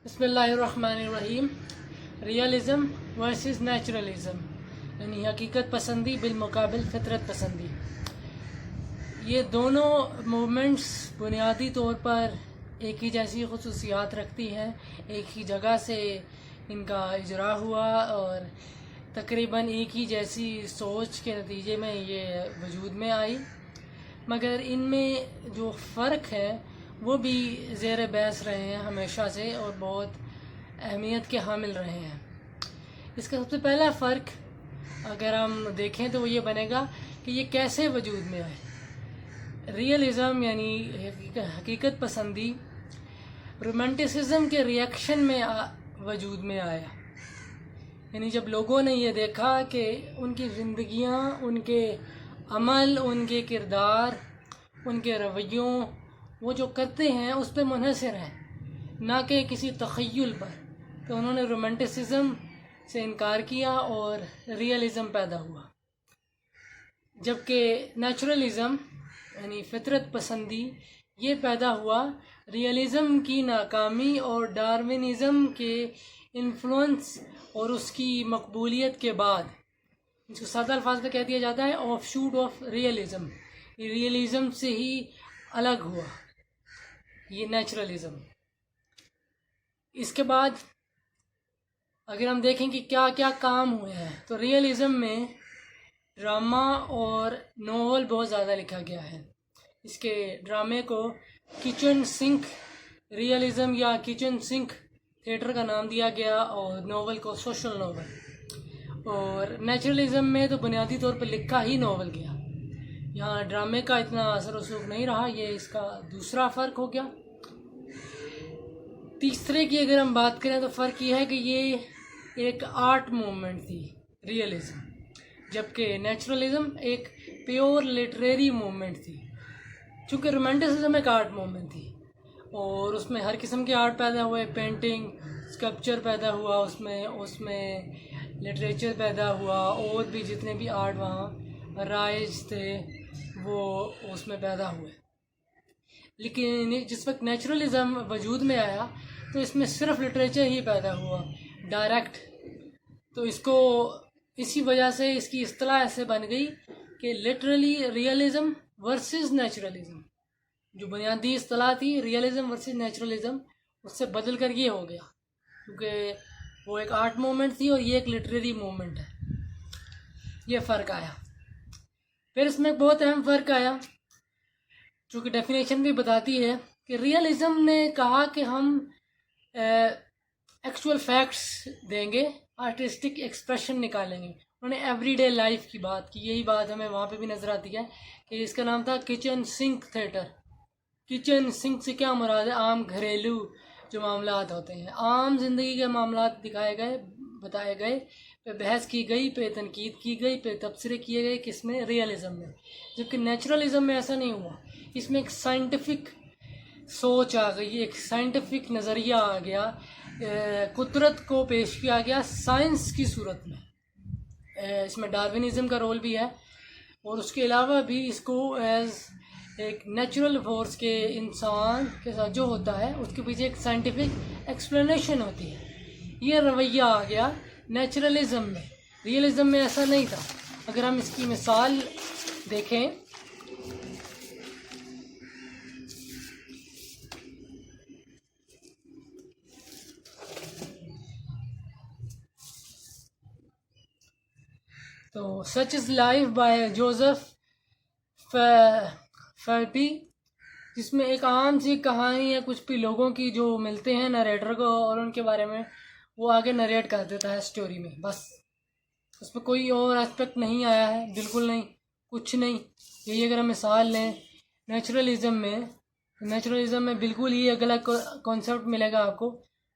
बिस्मिल्लाहिर्रहमानिर्रहीम। Realism versus नेचुरलिज़म, यानी हकीकत पसंदी बिलमुकाबिल फितरत पसंदी। ये दोनों मूवमेंट्स बुनियादी तौर पर एक ही जैसी खसूसियात रखती हैं। एक ही जगह से इनका इजरा हुआ और तकरीबन एक ही जैसी सोच के नतीजे में ये वजूद में आई, मगर इनमें जो फ़र्क है वो भी ज़ेर बहस रहे हैं हमेशा से और बहुत अहमियत के हामिल रहे हैं। इसका सबसे पहला फ़र्क अगर हम देखें तो वो ये बनेगा कि ये कैसे वजूद में आए। रियलिज़म यानी हकीकत पसंदी रोमांटिसिज्म के रिएक्शन में वजूद में आया। यानी जब लोगों ने ये देखा कि उनकी ज़िंदगियाँ, उनके अमल, उनके किरदार, उनके रवैयों, वो जो करते हैं उस पर मुनहसर हैं, ना कि किसी तख़य्युल पर, तो उन्होंने रोमांटिसिज्म से इनकार किया और रियलिज़म पैदा हुआ। जबकि नेचुरलिज़म यानी फितरत पसंदी ये पैदा हुआ रियलिज़म की नाकामी और डार्विनिज़म के इन्फ्लुएंस और उसकी मकबूलियत के बाद। इसको सादा अल्फाज में कह दिया जाता है of shoot of realism. Realism से ही अलग हुआ ये नेचुरलिज़म। इसके बाद अगर हम देखें कि क्या क्या काम हुए हैं, तो रियलिज़म में ड्रामा और नोवेल बहुत ज़्यादा लिखा गया है। इसके ड्रामे को किचन सिंक रियलिज़म या किचन सिंक थिएटर का नाम दिया गया और नोवेल को सोशल नोवेल। और नेचुरलिज़म में तो बुनियादी तौर पर लिखा ही नोवेल गया, यहाँ ड्रामे का इतना असर रसूख नहीं रहा। ये इसका दूसरा फ़र्क हो गया। तीसरे की अगर हम बात करें तो फ़र्क ये है कि ये एक आर्ट मूवमेंट थी रियलिज़म, जबकि नेचुरलिज़म एक प्योर लिटरेरी मूवमेंट थी। चूँकि रोमांटिसिज्म एक आर्ट मूवमेंट थी और उसमें हर किस्म के आर्ट पैदा हुए, पेंटिंग, स्कल्पचर पैदा हुआ, उसमें लिटरेचर पैदा हुआ, और भी जितने भी आर्ट वहाँ राइज थे वो उसमें पैदा हुए। लेकिन जिस वक्त नेचुरलिज़म वजूद में आया तो इसमें सिर्फ लिटरेचर ही पैदा हुआ डायरेक्ट। तो इसको इसी वजह से इसकी इस्तिलाह ऐसे बन गई कि लिटरली रियलिज़म वर्सेस नेचुरलिज़म। जो बुनियादी इस्तिलाह थी रियलिज़म वर्सेस नेचुरलिज़म, उससे बदल कर ये हो गया, क्योंकि वो एक आर्ट मूवमेंट थी और ये एक लिटरेरी मूवमेंट है। ये फ़र्क आया। फिर इसमें एक बहुत अहम फ़र्क आया जो कि डेफिनेशन भी बताती है कि रियलिज़म ने कहा कि हम एक्चुअल फैक्ट्स देंगे, आर्टिस्टिक एक्सप्रेशन निकालेंगे। उन्होंने एवरीडे लाइफ की बात की। यही बात हमें वहाँ पे भी नज़र आती है कि इसका नाम था kitchen sink theatre. Kitchen sink से क्या मुराद है? आम घरेलू जो मामलात होते हैं, आम ज़िंदगी के मामलात दिखाए गए, बताए गए, पे बहस की गई, पे तनकीद की गई, पे तबसरे किए गए, किसमें? रियलिज़म में। जबकि नेचुरलिज़म में ऐसा नहीं हुआ। इसमें एक साइंटिफिक सोच आ गई, एक साइंटिफिक नज़रिया आ गया, कुदरत को पेश किया गया साइंस की सूरत में। इसमें डार्विनिज़म का रोल भी है और उसके अलावा भी इसको एज एक नेचुरल फोर्स के इंसान के साथ जो होता है उसके पीछे एक साइंटिफिक एक्सप्लेनेशन होती है। ये रवैया आ गया नेचुरलिज़म में। रियलिज़म में ऐसा नहीं था। अगर हम इसकी मिसाल देखें तो such is life by Joseph Fabi, जिसमें एक आम सी कहानी है कुछ भी लोगों की जो मिलते हैं नरेटर को और उनके बारे में वो आगे नरेट कर देता है स्टोरी में। बस उसमें कोई और एस्पेक्ट नहीं आया है, बिल्कुल नहीं, कुछ नहीं। यही अगर हम मिसाल लें नेचुरलिज़म में, तो नेचुरलिज़म में बिल्कुल ही अगला कॉन्सेप्ट मिलेगा आपको।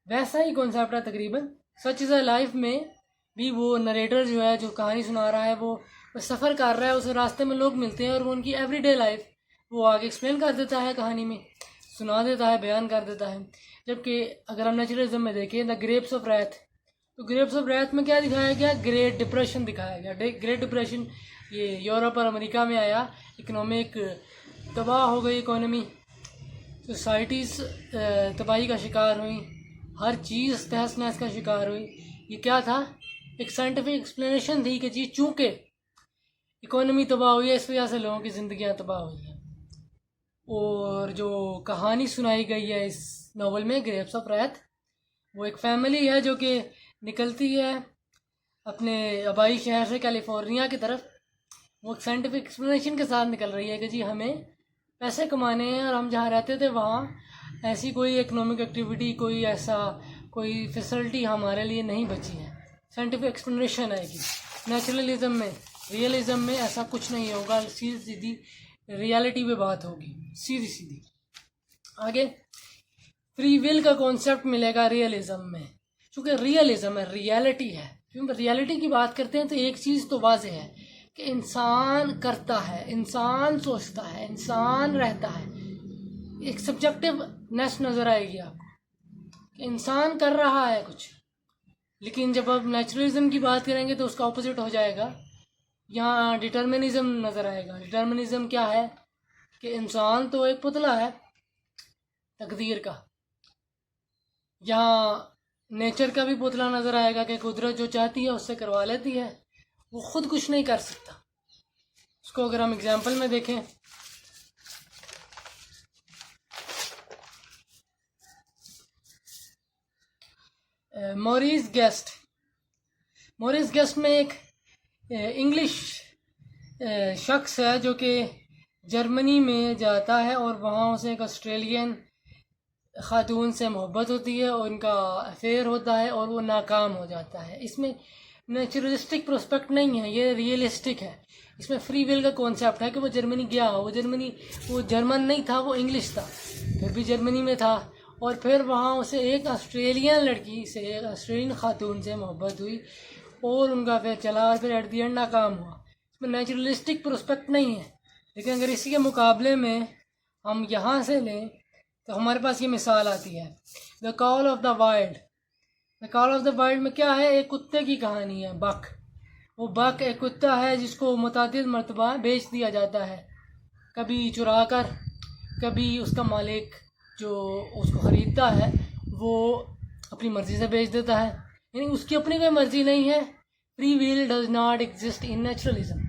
वैसा ही कॉन्सेप्ट है तकरीबन। सच इज़ अ लाइफ में भी वो नरेटर जो है, जो कहानी सुना रहा है, वो सफ़र कर रहा है, उस रास्ते में लोग मिलते हैं और वो उनकी एवरीडे लाइफ वो आगे एक्सप्लेन कर देता है, कहानी में सुना देता है, बयान कर देता है। जबकि अगर हम नेचुरलिज़म में देखें द ग्रेप्स ऑफ रैथ, तो ग्रेप्स ऑफ रैथ में क्या दिखाया गया? ग्रेट डिप्रेशन दिखाया गया। ग्रेट डिप्रेशन ये यूरोप और अमेरिका में आया। इकनॉमिक तबाह हो गई, इकोनॉमी, सोसाइटीज़ तबाही का शिकार हुई हर चीज़ तहस नहस का शिकार हुई। ये क्या था? एक साइंटिफिक एक्सप्लेनेशन थी कि जी चूँकि इकोनॉमी तबाह हुई है, इस वजह से लोगों की ज़िंदगियाँ तबाह हुई हैं। और जो कहानी सुनाई गई है इस नावल में, ग्रेप्स ऑफ रैथ, वो एक फैमिली है जो कि निकलती है अपने आबाई शहर से कैलिफोर्निया की तरफ। वो एक साइंटिफिक एक्सप्लेनेशन के साथ निकल रही है कि जी हमें पैसे कमाने हैं, और हम जहाँ रहते थे वहाँ ऐसी कोई इकोनॉमिक एक्टिविटी, कोई ऐसा कोई फैसिलिटी हमारे लिए नहीं बची है। साइंटिफिक एक्सप्लेनेशन आएगी। नेचुरलिज्म में, रियलिज्म में ऐसा कुछ नहीं होगा, सीधी सीधी रियलिटी पे बात होगी, सीधी सीधी। आगे फ्री विल का कॉन्सेप्ट मिलेगा रियलिज्म में, क्योंकि रियलिज्म है, रियलिटी है। क्योंकि रियलिटी की बात करते हैं तो एक चीज़ तो वाज़ेह है कि इंसान करता है, इंसान सोचता है, इंसान रहता है। एक सब्जेक्टिवनेस नज़र आएगी आपको कि इंसान कर रहा है कुछ। लेकिन जब आप नेचुरलिज्म की बात करेंगे तो उसका ऑपोजिट हो जाएगा। यहाँ डिटर्मिनिज्म नज़र आएगा। डिटर्मिनिज्म क्या है कि इंसान तो एक पुतला है तकदीर का। यहाँ नेचर का भी पुतला नज़र आएगा कि कुदरत जो चाहती है उससे करवा लेती है, वो खुद कुछ नहीं कर सकता। उसको अगर हम एग्जाम्पल में देखें, मॉरिस गेस्ट में एक इंग्लिश शख्स है जो कि जर्मनी में जाता है और वहाँ उसे एक ऑस्ट्रेलियन ख़ातून से मोहब्बत होती है और उनका अफेयर होता है और वो नाकाम हो जाता है। इसमें नेचुरलिस्टिक प्रोस्पेक्ट नहीं है, ये रियलिस्टिक है। इसमें फ्री विल का कॉन्सेप्ट है कि वो जर्मनी गया, वो जर्मन नहीं था, वो इंग्लिश था, फिर भी जर्मनी में था, और फिर वहाँ उसे एक ऑस्ट्रेलियन लड़की से, एक ऑस्ट्रेलियन ख़ातून से मोहब्बत हुई और उनका फिर चला और फिर एट दी एंड नाकाम हुआ। इसमें नेचुरलिस्टिक प्रोस्पेक्ट नहीं है। लेकिन अगर इसी के मुकाबले में हम यहाँ से लें तो हमारे पास ये मिसाल आती है, the call of the wild. The call of the wild में क्या है? एक कुत्ते की कहानी है, बक। वो बक एक कुत्ता है जिसको मुतादिद मरतबा बेच दिया जाता है, कभी चुरा कर, कभी उसका मालिक जो उसको ख़रीदता है वो अपनी मर्ज़ी से बेच देता है। यानी उसकी अपनी कोई मर्ज़ी नहीं है। Free will does not exist in naturalism.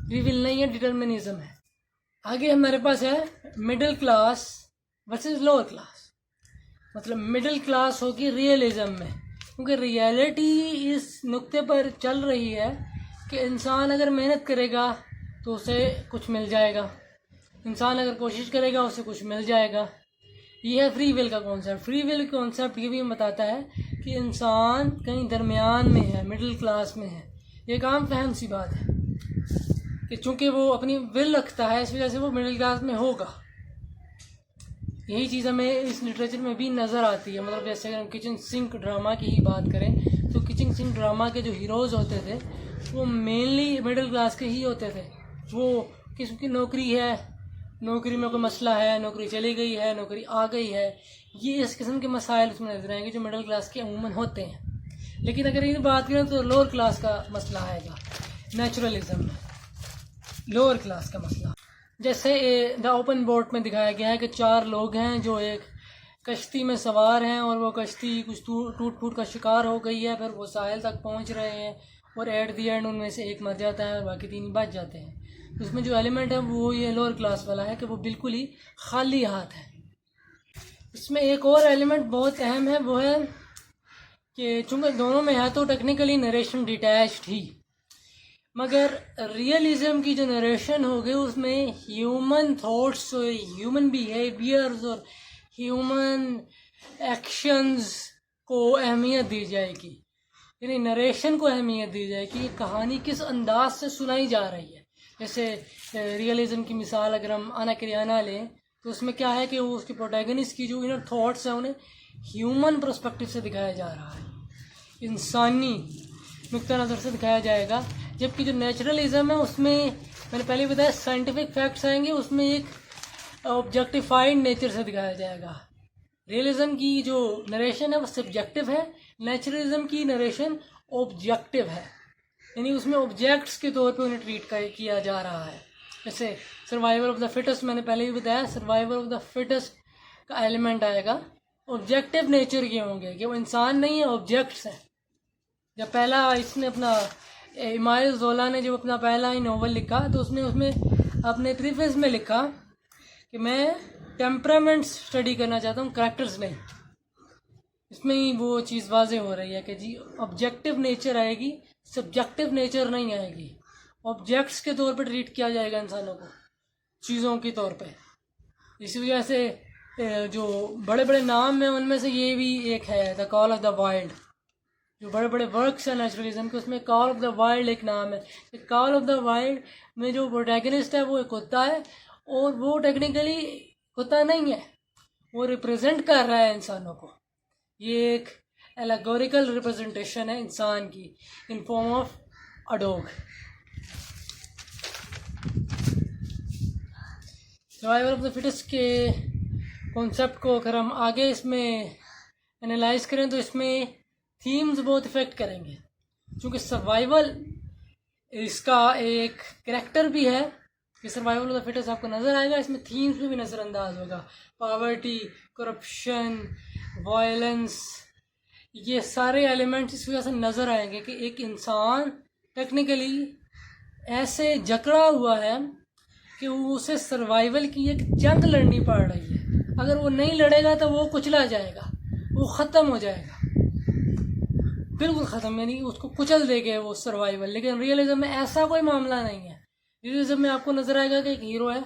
Free will नहीं है, डिटर्मिनिज्म है। आगे हमारे पास है middle class versus lower class. मतलब मिडिल क्लास होगी रियलिज्म में, क्योंकि रियलिटी इस नुक्ते पर चल रही है कि इंसान अगर मेहनत करेगा तो उसे कुछ मिल जाएगा, इंसान अगर कोशिश करेगा उसे कुछ मिल जाएगा। ये है फ्री विल का कॉन्सेप्ट। फ्री विल कॉन्सेप्ट ये भी बताता है कि इंसान कहीं दरमियान में है, मिडिल क्लास में है। ये एक आम फहम सी बात है कि चूँकि वो अपनी विल रखता है इस वजह से वो मिडिल क्लास में होगा। यही चीज़ हमें इस लिटरेचर में भी नज़र आती है। मतलब जैसे अगर हम किचन सिंक ड्रामा की ही बात करें तो किचन सिंक ड्रामा के जो हीरोज़ होते थे वो मेनली मिडिल क्लास के ही होते थे। वो किसी नौकरी है, नौकरी में कोई मसला है, नौकरी चली गई है, नौकरी आ गई है, ये इस किस्म के मसाइल उसमें नजर आएंगे जो मिडिल क्लास के अमूमन होते हैं। लेकिन अगर ये बात करें तो लोअर क्लास का मसला आएगा नेचुरलिज्म में, लोअर क्लास का मसला। जैसे द ओपन बोट में दिखाया गया है कि 4 लोग हैं जो एक कश्ती में सवार हैं और वो कश्ती कुछ टूट फूट का शिकार हो गई है, फिर वो साहिल तक पहुंच रहे हैं और एट दी एंड उनमें से एक मर जाता है और बाकी 3 बच जाते हैं। तो उसमें जो एलिमेंट है वो ये लोअर क्लास वाला है कि वो बिल्कुल ही खाली हाथ है। इसमें एक और एलिमेंट बहुत अहम है, वो है कि चूँकि दोनों में है तो टेक्निकली नरेशन डिटैच्ड ही, मगर रियलिज्म की जो नरेशन होगी उसमें ह्यूमन थॉट्स और ह्यूमन बिहेवियर्स और ह्यूमन एक्शंस को अहमियत दी जाएगी। यानी नरेशन को अहमियत दी जाएगी, कहानी किस अंदाज से सुनाई जा रही है। जैसे रियलिज्म की मिसाल अगर हम आना क्रियाना लें तो उसमें क्या है कि वो उसके प्रोटैगनिस्ट की जो इनर थॉट्स हैं उन्हें ह्यूमन पर्सपेक्टिव से दिखाया जा रहा है, इंसानी नुक्ता नज़र से दिखाया जाएगा। जबकि जो नेचुरलिज्म है उसमें मैंने पहले बताया साइंटिफिक फैक्ट्स आएंगे, उसमें एक ऑब्जेक्टिफाइड नेचर से दिखाया जाएगा। रियलिज्म की जो नरेशन है वो सब्जेक्टिव है, नेचुरलिज्म की नरेशन ऑब्जेक्टिव है, यानी उसमें ऑब्जेक्ट्स के तौर पे उन्हें ट्रीट किया जा रहा है। जैसे सर्वाइवल ऑफ द फिटेस्ट मैंने पहले भी बताया, सर्वाइवल ऑफ द फिटेस्ट का एलिमेंट आएगा ऑब्जेक्टिव नेचर के होंगे, कि वो इंसान नहीं है, ऑब्जेक्ट्स हैं। जब पहला इसने अपना इमाइल जोला ने जब अपना पहला ही नॉवल लिखा तो उसने उसमें अपने प्रीफेस में लिखा कि मैं टेम्परामेंट्स स्टडी करना चाहता हूँ, करैक्टर्स नहीं। इसमें ही वो चीज़ वाज़े हो रही है कि जी ऑब्जेक्टिव नेचर आएगी, सब्जेक्टिव नेचर नहीं आएगी। ऑब्जेक्ट्स के तौर पर ट्रीट किया जाएगा इंसानों को, चीज़ों के तौर पे। इसी वजह से जो बड़े बड़े नाम हैं उनमें से ये भी एक है, the call of the wild. जो बड़े बड़े वर्क्स हैं नेचुरलिज्म के, उसमें कॉल ऑफ द वाइल्ड एक नाम है। कॉल ऑफ द वाइल्ड में जो प्रोटैगनिस्ट है वो एक कुत्ता है, और वो टेक्निकली कुत्ता नहीं है, वो रिप्रेजेंट कर रहा है इंसानों को। ये एक एलेगोरिकल रिप्रेजेंटेशन है इंसान की in form of a dog. Survival of the fittest के कॉन्सेप्ट को अगर हम आगे इसमें एनालाइज करें तो इसमें थीम्स बहुत इफेक्ट करेंगे, क्योंकि सर्वाइवल इसका एक करैक्टर भी है कि सर्वाइवल ऑफ द फिटेस्ट आपको नज़र आएगा, इसमें थीम्स में भी नज़रअंदाज होगा। पॉवर्टी, करप्शन, वायलेंस, ये सारे एलिमेंट्स इस वजह से नज़र आएंगे कि एक इंसान टेक्निकली ऐसे जकड़ा हुआ है कि उसे सर्वाइवल की एक जंग लड़नी पड़ रही है। अगर वो नहीं लड़ेगा तो वो कुचला जाएगा, वो ख़त्म हो जाएगा, बिल्कुल ख़त्म, यानी उसको कुचल देंगे वो सर्वाइवल। लेकिन रियलिज्म में ऐसा कोई मामला नहीं है। रियलिज्म में आपको नज़र आएगा कि एक हीरो है,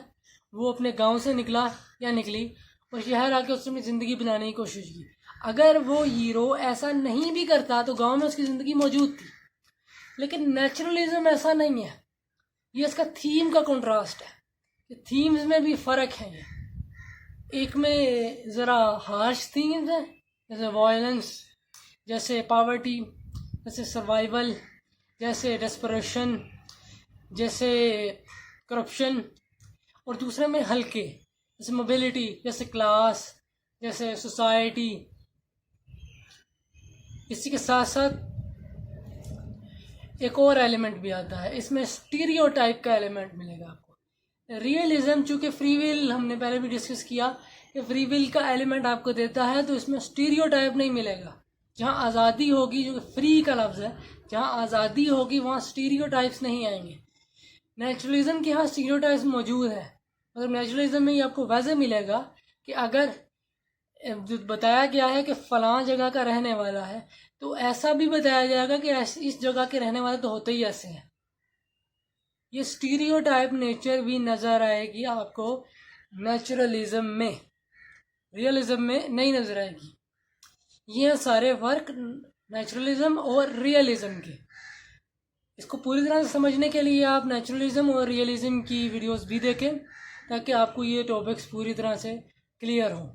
वो अपने गांव से निकला या निकली और शहर आके उसने अपनी ज़िंदगी बनाने की कोशिश की। अगर वो हीरो ऐसा नहीं भी करता तो गांव में उसकी ज़िंदगी मौजूद थी। लेकिन नेचुरलिज्म ऐसा नहीं है। ये इसका थीम का कंट्रास्ट है। थीम्स में भी फ़र्क है। एक में ज़रा हार्श थीम्स हैं, जैसे वायलेंस, जैसे पॉवर्टी, जैसे सर्वाइवल, जैसे डेस्परेशन, जैसे करप्शन, और दूसरे में हल्के जैसे मोबिलिटी, जैसे क्लास, जैसे सोसाइटी। इसी के साथ साथ एक और एलिमेंट भी आता है, इसमें स्टीरियोटाइप का एलिमेंट मिलेगा आपको। रियलिज्म चूँकि फ्री विल हमने पहले भी डिस्कस किया कि फ्री विल का एलिमेंट आपको देता है, तो इसमें स्टीरियोटाइप नहीं मिलेगा। जहाँ आज़ादी होगी, जो फ्री का लफ्ज़ है, जहाँ आज़ादी होगी वहाँ स्टीरियोटाइप्स नहीं आएंगे। नेचुरलिज्म के यहाँ स्टीरियोटाइप्स मौजूद है, मतलब नेचुरलिज्म में ही आपको वैसे मिलेगा कि अगर बताया गया है कि फ़लाँ जगह का रहने वाला है, तो ऐसा भी बताया जाएगा कि इस जगह के रहने वाले तो होते ही ऐसे हैं। ये स्टीरियोटाइप नेचर भी नज़र आएगी आपको नेचुरलिज्म में, रियलिज्म में नहीं नज़र आएगी। ये सारे फ़र्क नेचुरलिज्म और रियलिज्म के। इसको पूरी तरह से समझने के लिए आप नेचुरलिज्म और रियलिज्म की वीडियोस भी देखें, ताकि आपको ये टॉपिक्स पूरी तरह से क्लियर हों।